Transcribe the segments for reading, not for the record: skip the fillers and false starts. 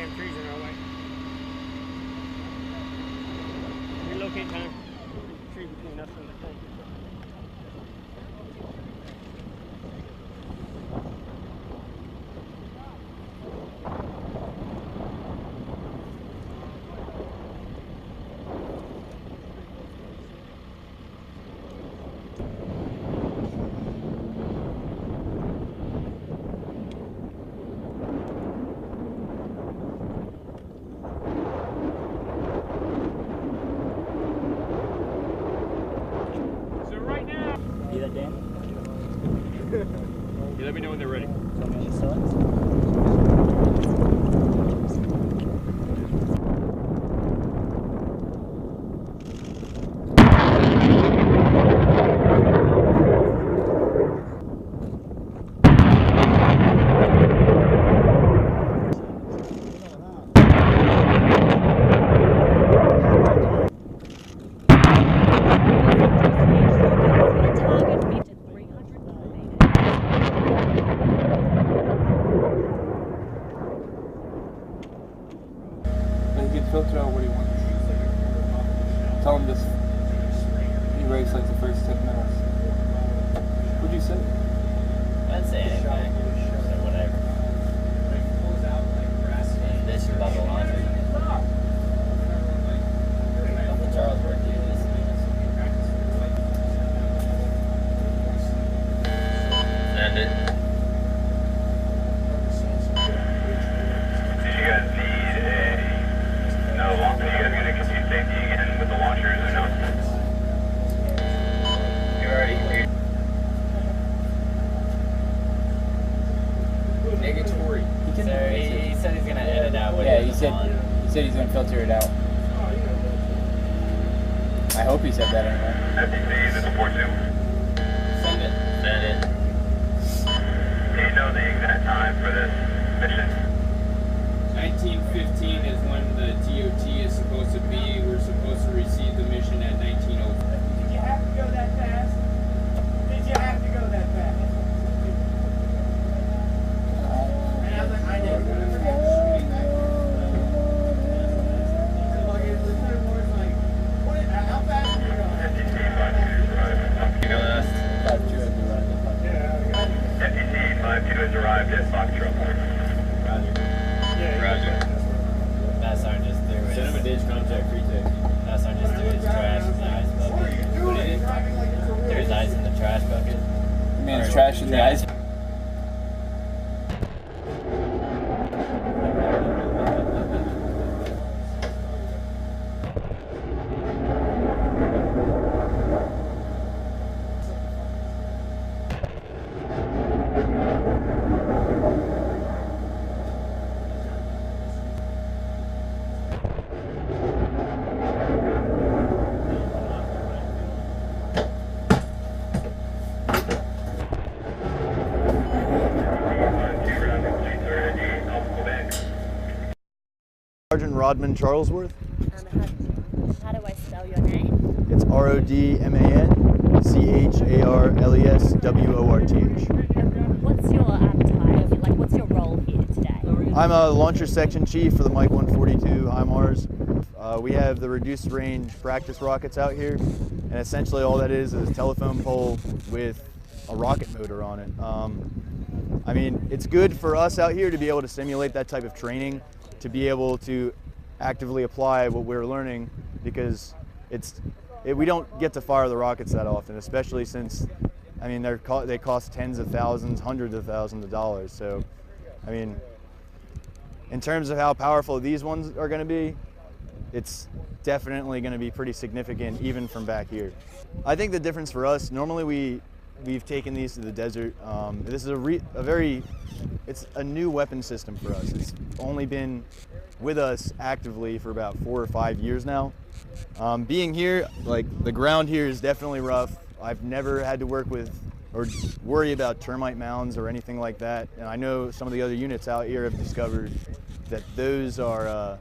damn trees in our way. Relocate time. Tree between us and the thing. You that Dan? You let me know when they're ready. Tell me on the sides. He can filter out what he wants. Tell him just erase like the first 10 minutes. What'd you say? I didn't say anything. So whatever. This is about the laundry. Uncle Charles worked here this. Send it. Did you guys need no launcher? Are you guys going to continue safety again with the launchers or no? You already agreed. Negatory. He said he's gonna edit out what He said he's gonna filter it out. I hope he said that anyway. FTC, this is 4-2. Send it. Send it. Do you know the exact time for this mission? 1915 is when the TOT is supposed to be. We're supposed to receive the mission at 1905. Did you have to go that fast? Did you have to go that fast? And I was like, I did. How fast are you going? FTC, 5-2 arrived. You go last. 5-2 has arrived. FTC, 5-2 has arrived at Foxtrot. Roger. That's our just threw it. Send him a ditch contact retake. That's our just threw his trash in the ice bucket. What are you driving like it's a real There's ice in the trash bucket. It means trash in the ice. Sergeant Rodman Charlesworth. How do I spell your name? It's RODMAN CHARLESWORTH. What's your title? Like, what's your role here today? I'm a launcher section chief for the M142 HIMARS. We have the reduced range practice rockets out here, and essentially all that is a telephone pole with a rocket motor on it. I mean, it's good for us out here to be able to simulate that type of training, to be able to actively apply what we're learning, because we don't get to fire the rockets that often, especially since, I mean, they cost tens of thousands, hundreds of thousands of dollars. So, I mean, in terms of how powerful these ones are going to be, it's definitely going to be pretty significant even from back here. I think the difference for us, normally we've taken these to the desert. This is it's a new weapon system for us. It's only been with us actively for about 4 or 5 years now. Being here, like, the ground here is definitely rough. I've never had to work with or worry about termite mounds or anything like that. And I know some of the other units out here have discovered that those are a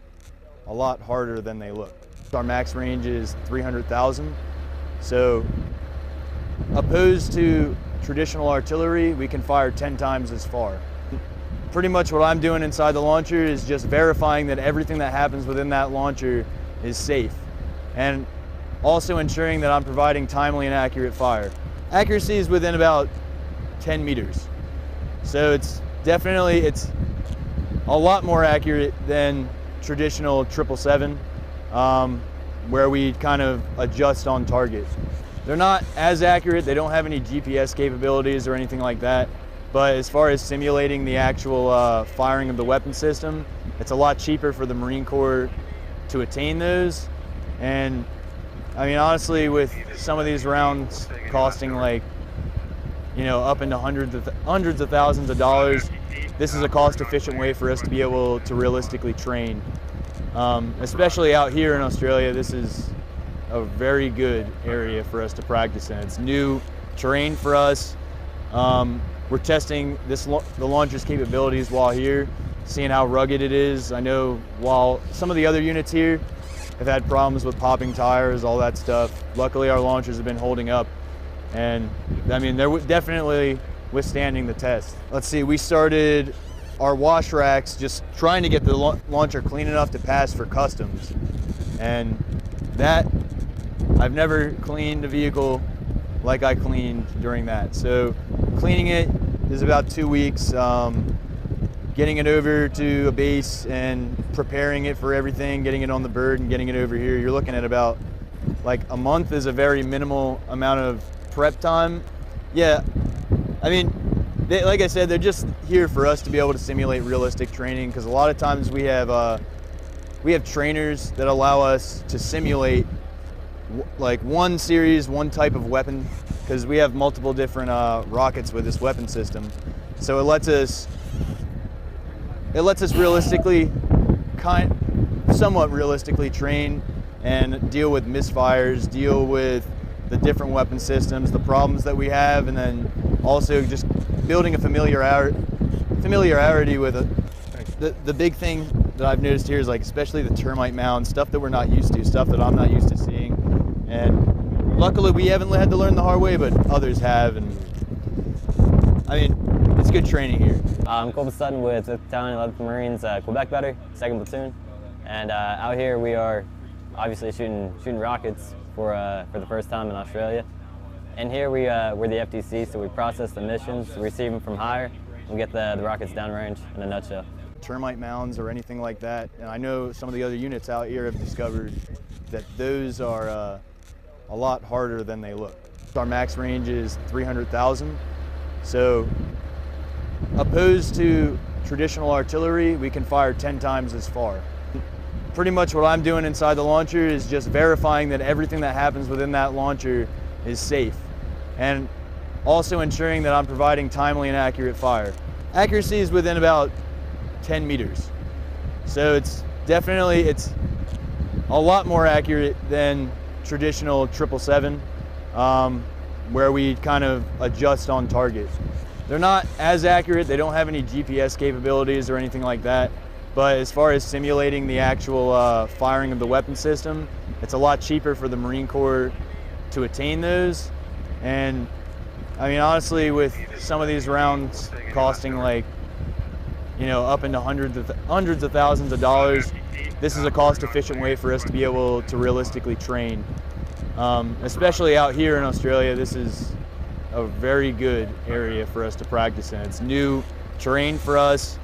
lot harder than they look. Our max range is 300,000. So opposed to traditional artillery, we can fire 10 times as far. pretty much what I'm doing inside the launcher is just verifying that everything that happens within that launcher is safe, and also ensuring that I'm providing timely and accurate fire. Accuracy is within about 10 meters. So it's a lot more accurate than traditional 777, where we kind of adjust on target. They're not as accurate, they don't have any GPS capabilities or anything like that, but as far as simulating the actual firing of the weapon system, it's a lot cheaper for the Marine Corps to attain those. And I mean, honestly, with some of these rounds costing like, you know, up into hundreds of thousands of dollars, this is a cost-efficient way for us to be able to realistically train. Especially out here in Australia, this is a very good area for us to practice in. It's new terrain for us. We're testing the launcher's capabilities while here, seeing how rugged it is. I know while some of the other units here have had problems with popping tires, all that stuff, luckily our launchers have been holding up. And I mean, they're definitely withstanding the test. Let's see, we started our wash racks just trying to get the launcher clean enough to pass for customs. And that, I've never cleaned a vehicle like I cleaned during that. So cleaning it is about 2 weeks. Getting it over to a base and preparing it for everything, getting it on the bird and getting it over here, you're looking at about like a month is a very minimal amount of prep time. Yeah, I mean, like I said, they're just here for us to be able to simulate realistic training, because a lot of times we have trainers that allow us to simulate like one series, one type of weapon, because we have multiple different rockets with this weapon system. So it lets us realistically, somewhat realistically train and deal with misfires, deal with the different weapon systems, the problems that we have, and then also just building a familiarity with it. The big thing that I've noticed here is like especially the termite mound, stuff that we're not used to, stuff that I'm not used to seeing. And luckily we haven't had to learn the hard way, but others have. And I mean, it's good training here. I'm Colby Sutton with 5th Battalion, 11th Marines, Quebec Battery, 2nd Platoon. And out here we are obviously shooting rockets for the first time in Australia. And here we're the FTC, so we process the missions, receive them from higher, and get the rockets downrange in a nutshell. Termite mounds or anything like that, and I know some of the other units out here have discovered that those are a lot harder than they look. Our max range is 300,000, so opposed to traditional artillery, we can fire 10 times as far. Pretty much what I'm doing inside the launcher is just verifying that everything that happens within that launcher is safe, and also ensuring that I'm providing timely and accurate fire. Accuracy is within about 10 meters. So it's a lot more accurate than traditional 777, where we kind of adjust on target. They're not as accurate, they don't have any GPS capabilities or anything like that, but as far as simulating the actual firing of the weapon system, it's a lot cheaper for the Marine Corps to attain those. And I mean, honestly, with some of these rounds costing like, you know, up into hundreds of thousands of dollars, this is a cost-efficient way for us to be able to realistically train. Especially out here in Australia, this is a very good area for us to practice in. It's new terrain for us.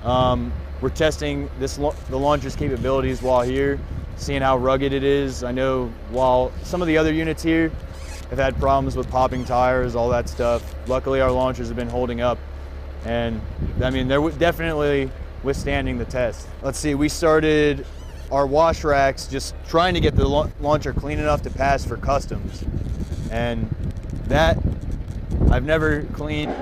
We're testing the launcher's capabilities while here, seeing how rugged it is. I know while some of the other units here have had problems with popping tires, all that stuff, luckily our launchers have been holding up. And I mean, they're definitely withstanding the test. Let's see, we started our wash racks just trying to get the launcher clean enough to pass for customs. And that, I've never cleaned.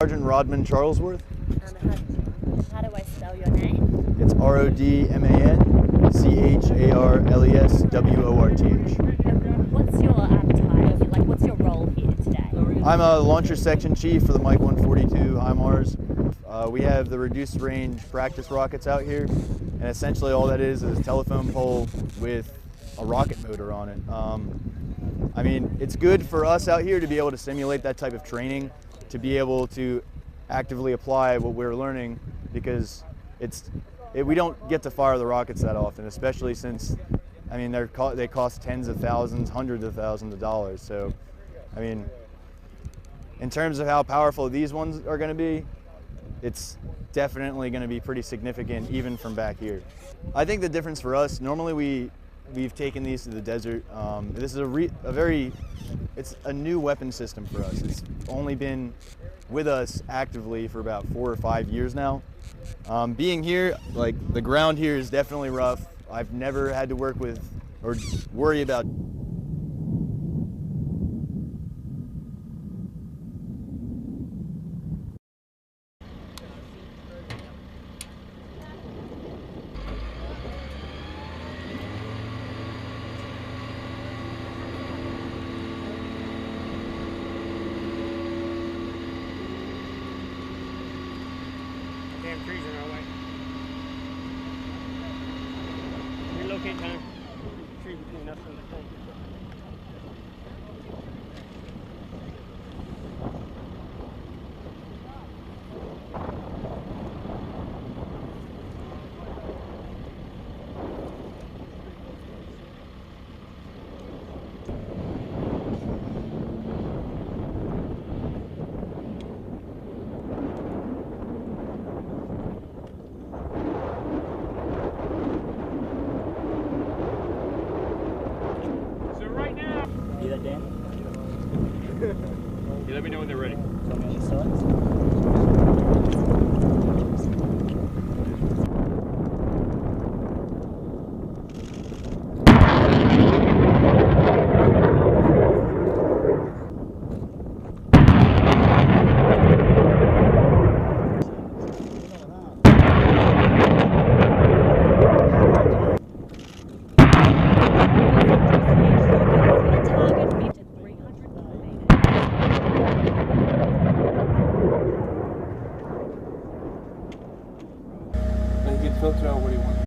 Sergeant Rodman Charlesworth. How do I spell your name? It's RODMANCHARLESWORTH. What's your title? Like, what's your role here today? I'm a launcher section chief for the M142 HIMARS. We have the reduced range practice rockets out here, and essentially all that is a telephone pole with a rocket motor on it. I mean, it's good for us out here to be able to simulate that type of training, to be able to actively apply what we're learning, because we don't get to fire the rockets that often, especially since, I mean, they cost tens of thousands, hundreds of thousands of dollars. So, I mean, in terms of how powerful these ones are going to be, it's definitely going to be pretty significant even from back here. I think the difference for us, normally we've taken these to the desert. This is it's a new weapon system for us. It's only been with us actively for about 4 or 5 years now. Being here, like, the ground here is definitely rough. I've never had to work with or worry about Damn trees in our way. Relocate time. Tree between us and the thing. See that, Dan? You let me know when they're ready. Tell me when it starts. But he can filter out what he wants.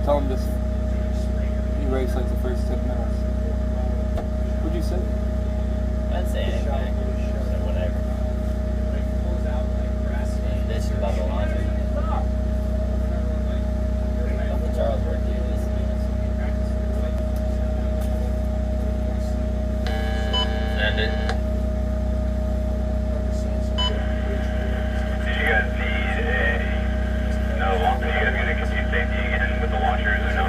Tell him just erase like the first 10 minutes. What'd you say? I'd say anything. So whatever. This is about the launcher. Nothing Charlesworth here. Send it. Did you guys need a long. Are you guys going to continue safety again with the launchers or no?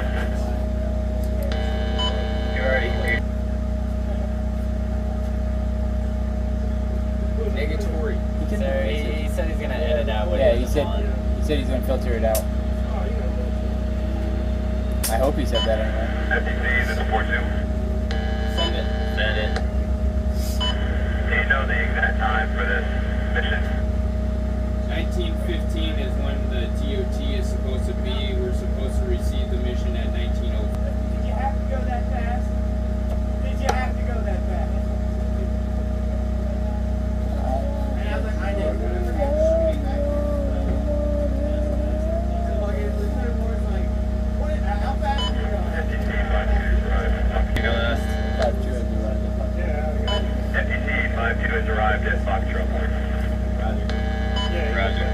You already. Negatory. He said he's gonna edit out what Yeah, he he said he's gonna filter it out. I hope he said that anyway. FTC, this is 4-2. Send it. Send it. Do you know the exact time for this mission? 1915 is when the TOT is supposed to be. We're supposed to receive the mission at 1905. Did you have to go that fast? Did you have to go that fast? And I was like, I did. How fast are you going? FTC 5-2 is arrived. You go last. 5-2 would be right. FTC 5-2 has arrived at Foxtrot Point. Roger.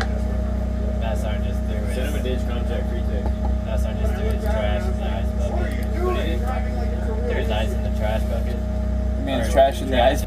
Mass Sergeant just threw his. Send him a ditch contact retake. Mass Sergeant just threw his trash in the ice bucket. What are you doing? You're driving like it's a real There's ice in the trash bucket. I mean, it's trash in the ice.